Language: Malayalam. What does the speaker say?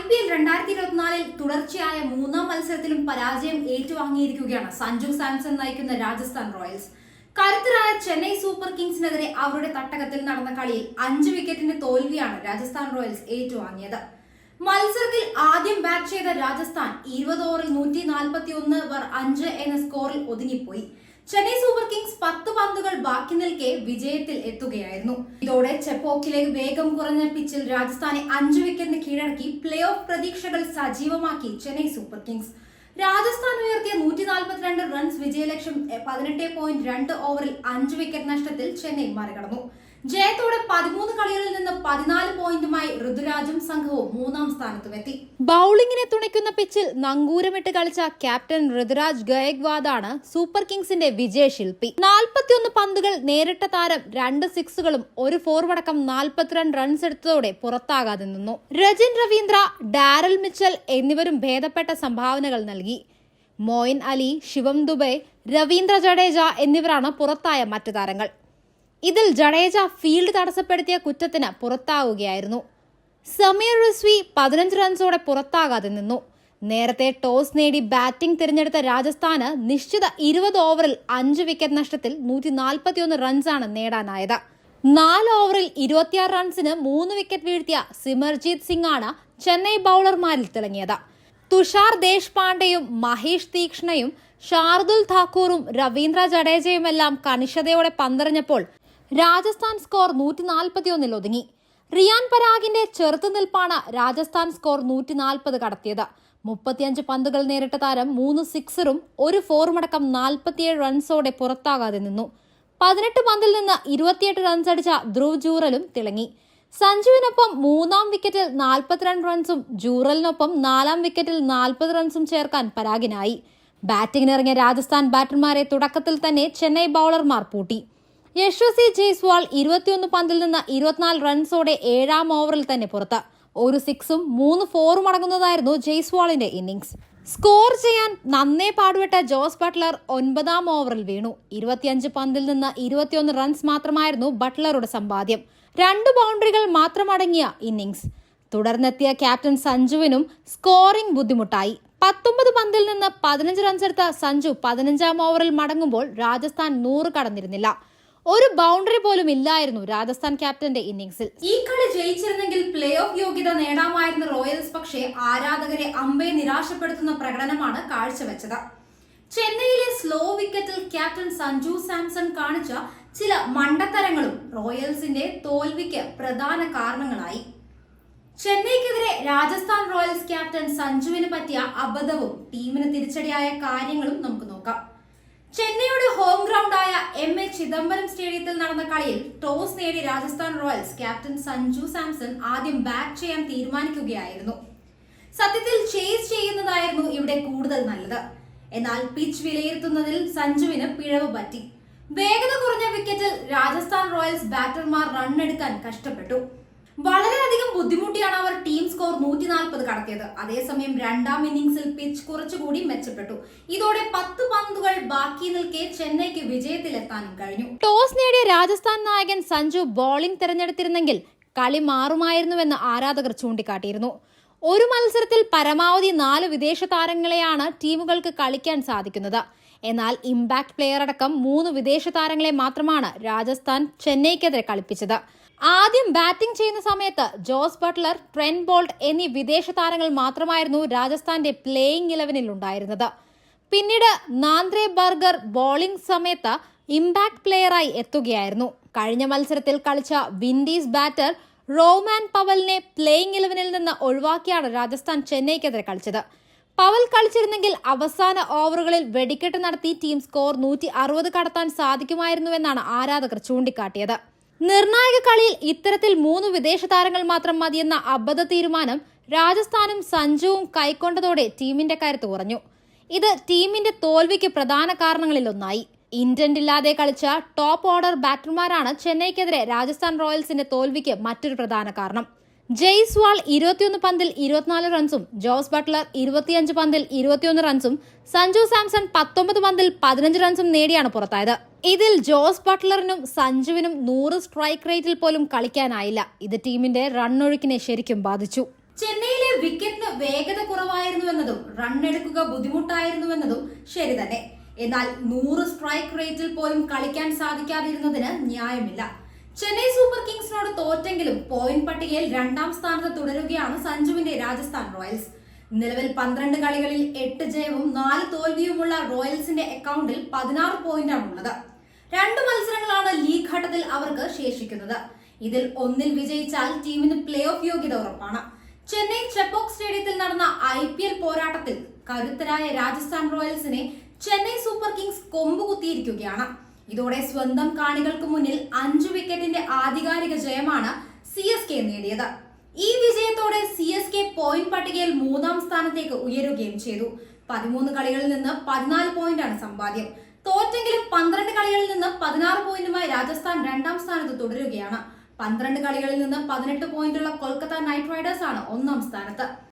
IPL 2024 തുടർച്ചയായ മൂന്നാം മത്സരത്തിലും പരാജയം ഏറ്റുവാങ്ങിയിരിക്കുകയാണ് സഞ്ജു സാംസൺ നയിക്കുന്ന രാജസ്ഥാൻ റോയൽസ്. കരുത്തരായ ചെന്നൈ സൂപ്പർ കിങ്സിനെതിരെ അവരുടെ തട്ടകത്തിൽ നടന്ന കളിയിൽ 5 വിക്കറ്റിന്റെ തോൽവിയാണ് രാജസ്ഥാൻ റോയൽസ് ഏറ്റുവാങ്ങിയത്. മത്സരത്തിൽ ആദ്യം ബാറ്റ് ചെയ്ത രാജസ്ഥാൻ 20 ഓവറിൽ 141/5 എന്ന സ്കോറിൽ ഒതുങ്ങിപ്പോയി. ചെന്നൈ സൂപ്പർ കിങ്സ് 10 പന്തുകൾ ബാക്കി നിൽക്കെ വിജയത്തിൽ എത്തുകയായിരുന്നു. ഇതോടെ ചെപ്പോക്കിലെ വേഗം കുറഞ്ഞ പിച്ചിൽ രാജസ്ഥാനെ 5 വിക്കറ്റിന് കീഴടക്കി പ്ലേ ഓഫ് പ്രതീക്ഷകൾ സജീവമാക്കി ചെന്നൈ സൂപ്പർ കിങ്സ്. രാജസ്ഥാൻ ഉയർത്തിയ 142 റൺസ് വിജയലക്ഷ്യം 18.2 ഓവറിൽ 5 വിക്കറ്റ് നഷ്ടത്തിൽ ചെന്നൈ മറികടന്നു. ജയത്തോടെ 13 കളികളിൽ നിന്ന് 14 പോയിന്റുമായി ഋതുരാജും സംഘവും മൂന്നാം സ്ഥാനത്തുമെത്തി. ബൌളിംഗിനെ തുണയ്ക്കുന്ന പിച്ചിൽ നങ്കൂരമിട്ട് കളിച്ച ക്യാപ്റ്റൻ ഋതുരാജ് ഗയക്വാദാണ് സൂപ്പർ കിങ്സിന്റെ വിജയശില്പി. 41 പന്തുകൾ നേരിട്ട താരം 2 സിക്സുകളും 1 ഫോറുമടക്കം 42 റൺസ് എടുത്തതോടെ പുറത്താകാതെ നിന്നു. രജിൻ രവീന്ദ്ര, ഡാരൽ മിച്ചൽ എന്നിവരും ഭേദപ്പെട്ട സംഭാവനകൾ നൽകി. മോയിൻ അലി, ശിവം ദുബെ, രവീന്ദ്ര ജഡേജ എന്നിവരാണ് പുറത്തായ മറ്റു താരങ്ങൾ. ഇതിൽ ജഡേജ ഫീൽഡ് തടസ്സപ്പെടുത്തിയ കുറ്റത്തിന് പുറത്താവുകയായിരുന്നു. സമീർ റിസ്വി 15 റൺസോടെ പുറത്താകാതെ നിന്നു. നേരത്തെ ടോസ് നേടി ബാറ്റിംഗ് തിരഞ്ഞെടുത്ത രാജസ്ഥാന് നിശ്ചിത 20 ഓവറിൽ 5 വിക്കറ്റ് നഷ്ടത്തിൽ 141 റൺസാണ് നേടാനായത്. 4 ഓവറിൽ 26 റൺസിന് 3 വിക്കറ്റ് വീഴ്ത്തിയ സിമർജീത് സിംഗ് ആണ് ചെന്നൈ ബൌളർമാരിൽ തിളങ്ങിയത്. തുഷാർ ദേശ്പാണ്ഡെയും മഹേഷ് തീക്ഷ്ണയും ഷാർദുൽ താക്കൂറും രവീന്ദ്ര ജഡേജയുമെല്ലാം കണിശതയോടെ പന്തെറിഞ്ഞപ്പോൾ രാജസ്ഥാൻ സ്കോർ 141 ഒതുങ്ങി. റിയാൻ പരാഗിന്റെ ചെറുത്തുനിൽപ്പാണ് രാജസ്ഥാൻ സ്കോർ 140 കടത്തിയത്. 35 പന്തുകൾ നേരിട്ട താരം 3 സിക്സറും 1 ഫോറുമടക്കം 47 റൺസോടെ പുറത്താകാതെ നിന്നു. 18 പന്തിൽ നിന്ന് 28 റൺസ് അടിച്ച ധ്രുവ് ജൂറലും തിളങ്ങി. സഞ്ജുവിനൊപ്പം 3-ാം വിക്കറ്റിൽ 42 റൺസും ജൂറലിനൊപ്പം 4-ാം വിക്കറ്റിൽ 40 റൺസും ചേർക്കാൻ പരാഗിനായി. ബാറ്റിംഗിനിറങ്ങിയ രാജസ്ഥാൻ ബാറ്റർമാരെ തുടക്കത്തിൽ തന്നെ ചെന്നൈ ബൌളർമാർ പൂട്ടി. യശസ്വി ജയ്സ്വാൾ 21 പന്തിൽ നിന്ന് 24 റൺസോടെ 7-ാം ഓവറിൽ തന്നെ പുറത്ത്. 1 സിക്സും 3 ഫോറും അടങ്ങുന്നതായിരുന്നു ജയ്സ്വാളിന്റെ ഇന്നിംഗ്സ്. സ്കോർ ചെയ്യാൻ നന്നേ പാടുപെട്ട ജോസ് ബട്ട്ലർ 9-ാം ഓവറിൽ വീണു. 25 പന്തിൽ നിന്ന് 21 റൺസ് മാത്രമായിരുന്നു ബട്ട്ലറുടെ സമ്പാദ്യം. 2 ബൗണ്ടറികൾ മാത്രമടങ്ങിയ ഇന്നിംഗ്സ്. തുടർന്നെത്തിയ ക്യാപ്റ്റൻ സഞ്ജുവിനും സ്കോറിംഗ് ബുദ്ധിമുട്ടായി. 19 പന്തിൽ നിന്ന് 15 റൺസ് എടുത്ത സഞ്ജു 15-ാം ഓവറിൽ മടങ്ങുമ്പോൾ രാജസ്ഥാൻ 100 കടന്നിരുന്നില്ല. ഒരു ബൗണ്ടറി പോലും ഇല്ലായിരുന്നു രാജസ്ഥാൻ ക്യാപ്റ്റന്റെ ഇന്നിംഗ്സിൽ. ഈ കളി ജയിച്ചിരുന്നെങ്കിൽ പ്ലേ ഓഫ് യോഗ്യത നേടാമായിരുന്ന റോയൽസ് പക്ഷേ ആരാധകരെ അമ്പയെ നിരാശപ്പെടുത്തുന്ന പ്രകടനമാണ് കാഴ്ചവെച്ചത്. ചെന്നൈയിലെ സ്ലോ വിക്കറ്റിൽ ക്യാപ്റ്റൻ സഞ്ജു സാംസൺ കാണിച്ച ചില മണ്ടത്തരങ്ങളും റോയൽസിന്റെ തോൽവിക്ക് പ്രധാന കാരണങ്ങളായി. ചെന്നൈക്കെതിരെ രാജസ്ഥാൻ റോയൽസ് ക്യാപ്റ്റൻ സഞ്ജുവിന് പറ്റിയ അബദ്ധവും ടീമിന് തിരിച്ചടിയായ കാര്യങ്ങളും നമുക്ക് നോക്കാം. ചെന്നൈയുടെ ഹോം ഗ്രൗണ്ടായ MA ചിദംബരം സ്റ്റേഡിയത്തിൽ നടന്ന കളിയിൽ ടോസ് നേടി രാജസ്ഥാൻ റോയൽസ് ക്യാപ്റ്റൻ സഞ്ജു സാംസൺ ആദ്യം ബാറ്റ് ചെയ്യാൻ തീരുമാനിക്കുകയായിരുന്നു. സത്യത്തിൽ ചേസ് ചെയ്യുന്നതായിരുന്നു ഇവിടെ കൂടുതൽ നല്ലത്. എന്നാൽ പിച്ച് വിലയിരുത്തുന്നതിൽ സഞ്ജുവിന് പിഴവ് പറ്റി. വേഗത കുറഞ്ഞ വിക്കറ്റിൽ രാജസ്ഥാൻ റോയൽസ് ബാറ്റർമാർ റണ്ണെടുക്കാൻ കഷ്ടപ്പെട്ടു. വളരെയധികം ബുദ്ധിമുട്ടിയാണ് അവർ ടീം സ്കോർ 140 കടത്തിയത്. അതേസമയം 2-ാം ഇന്നിംഗ്സിൽ പിച്ച് കുറച്ചുകൂടി മെച്ചപ്പെട്ടു. ഇതോടെ 10 പന്തുകൾ ബാക്കി നിൽക്കെ ചെന്നൈക്ക് വിജയത്തിലെത്താനും കഴിഞ്ഞു. ടോസ് നേടിയ രാജസ്ഥാൻ നായകൻ സഞ്ജു ബോളിംഗ് തിരഞ്ഞെടുത്തിരുന്നെങ്കിൽ കളി മാറുമായിരുന്നുവെന്ന് ആരാധകർ ചൂണ്ടിക്കാട്ടിയിരുന്നു. ഒരു മത്സരത്തിൽ പരമാവധി 4 വിദേശ താരങ്ങളെയാണ് ടീമുകൾക്ക് കളിക്കാൻ സാധിക്കുന്നത്. എന്നാൽ ഇമ്പാക്ട് പ്ലെയർ അടക്കം 3 വിദേശ താരങ്ങളെ മാത്രമാണ് രാജസ്ഥാൻ ചെന്നൈക്കെതിരെ കളിപ്പിച്ചത്. ആദ്യം ബാറ്റിംഗ് ചെയ്യുന്ന സമയത്ത് ജോസ് ബട്ട്ലർ, ട്രെന്റ് ബോൾട്ട് എന്നീ വിദേശ താരങ്ങൾ മാത്രമായിരുന്നു രാജസ്ഥാന്റെ പ്ലേയിങ് 11-ൽ ഉണ്ടായിരുന്നത്. പിന്നീട് നാന്ദ്രെ ബർഗർ ബോളിംഗ് സമയത്ത് ഇമ്പാക്ട് പ്ലെയറായി എത്തുകയായിരുന്നു. കഴിഞ്ഞ മത്സരത്തിൽ കളിച്ച വിൻഡീസ് ബാറ്റർ റോമാൻ പവലിനെ പ്ലേയിങ് 11-ൽ നിന്ന് ഒഴിവാക്കിയാണ് രാജസ്ഥാൻ ചെന്നൈക്കെതിരെ കളിച്ചത്. പവൽ കളിച്ചിരുന്നെങ്കിൽ അവസാന ഓവറുകളിൽ വെടിക്കെട്ട് നടത്തി ടീം സ്കോർ 160 കടത്താൻ സാധിക്കുമായിരുന്നുവെന്നാണ് ആരാധകർ ചൂണ്ടിക്കാട്ടിയത്. നിർണായക കളിയിൽ ഇത്തരത്തിൽ 3 വിദേശ താരങ്ങൾ മാത്രം മതിയെന്ന അബദ്ധ തീരുമാനം രാജസ്ഥാനും സഞ്ജുവും കൈക്കൊണ്ടതോടെ ടീമിന്റെ കരുത്ത് കുറഞ്ഞു. ഇത് ടീമിന്റെ തോൽവിക്ക് പ്രധാന കാരണങ്ങളിലൊന്നായി. ഇന്റന്റ് ഇല്ലാതെ കളിച്ച ടോപ്പ് ഓർഡർ ബാറ്റർമാരാണ് ചെന്നൈക്കെതിരെ രാജസ്ഥാൻ റോയൽസിന്റെ തോൽവിക്ക് മറ്റൊരു പ്രധാന കാരണം. ജയ്സ്വാൾ 21 പന്തിൽ 24 റൺസും ജോസ് ബട്ട്ലർ 25 പന്തിൽ 21 റൺസും സഞ്ജു സാംസൺ 19 പന്തിൽ 15 റൺസും നേടിയാണ് പുറത്തായത്. ഇതിൽ ജോസ് ബട്ട്ലറിനും സഞ്ജുവിനും 100 സ്ട്രൈക്ക് റേറ്റിൽ പോലും കളിക്കാനായില്ല. ഇത് ടീമിന്റെ റണ്ണൊഴുക്കിനെ ശരിക്കും ബാധിച്ചു. ചെന്നൈയിലെ വിക്കറ്റിന് വേഗത കുറവായിരുന്നുവെന്നതും റണ്ണെടുക്കുക ബുദ്ധിമുട്ടായിരുന്നുവെന്നതും ശരി തന്നെ. എന്നാൽ 100 സ്ട്രൈക്ക് റേറ്റിൽ പോലും കളിക്കാൻ സാധിക്കാതിരുന്നതിന് ന്യായമില്ല. ചെന്നൈ സൂപ്പർ കിങ്സിനോട് തോറ്റെങ്കിലും പോയിന്റ് പട്ടികയിൽ 2ാം സ്ഥാനത്ത് തുടരുകയാണ് സഞ്ജുവിന്റെ രാജസ്ഥാൻ റോയൽസ്. നിലവിൽ 12 കളികളിൽ 8 ജയവും 4 തോൽവിയുമുള്ള റോയൽസിന്റെ അക്കൗണ്ടിൽ 16 പോയിന്റാണുള്ളത്. 2 മത്സരങ്ങളാണ് ലീഗ് ഘട്ടത്തിൽ അവർക്ക് ശേഷിക്കുന്നത്. ഇതിൽ ഒന്നിൽ വിജയിച്ചാൽ ടീമിന് പ്ലേ ഓഫ് യോഗ്യത ഉറപ്പാണ്. ചെന്നൈ ചെപ്പോക്ക് സ്റ്റേഡിയത്തിൽ നടന്ന IPL പോരാട്ടത്തിൽ കരുത്തരായ രാജസ്ഥാൻ റോയൽസിനെ ചെന്നൈ സൂപ്പർ കിങ്സ് കൊമ്പുകുത്തിയിരിക്കുകയാണ്. ഇതോടെ സ്വന്തം കാണികൾക്ക് മുന്നിൽ 5 വിക്കറ്റിന്റെ ആധികാരിക ജയമാണ് CSK നേടിയത്. ഈ വിജയത്തോടെ CSK പോയിന്റ് പട്ടികയിൽ 3ാം സ്ഥാനത്തേക്ക് ഉയരുകയും ചെയ്തു. 13 കളികളിൽ നിന്ന് 14 പോയിന്റാണ് സമ്പാദ്യം. തോറ്റെങ്കിലും 12 കളികളിൽ നിന്ന് 16 പോയിന്റുമായി രാജസ്ഥാൻ 2ാം സ്ഥാനത്ത് തുടരുകയാണ്. 12 കളികളിൽ നിന്ന് 18 പോയിന്റുള്ള കൊൽക്കത്ത നൈറ്റ് റൈഡേഴ്സ് ആണ് 1ാം സ്ഥാനത്ത്.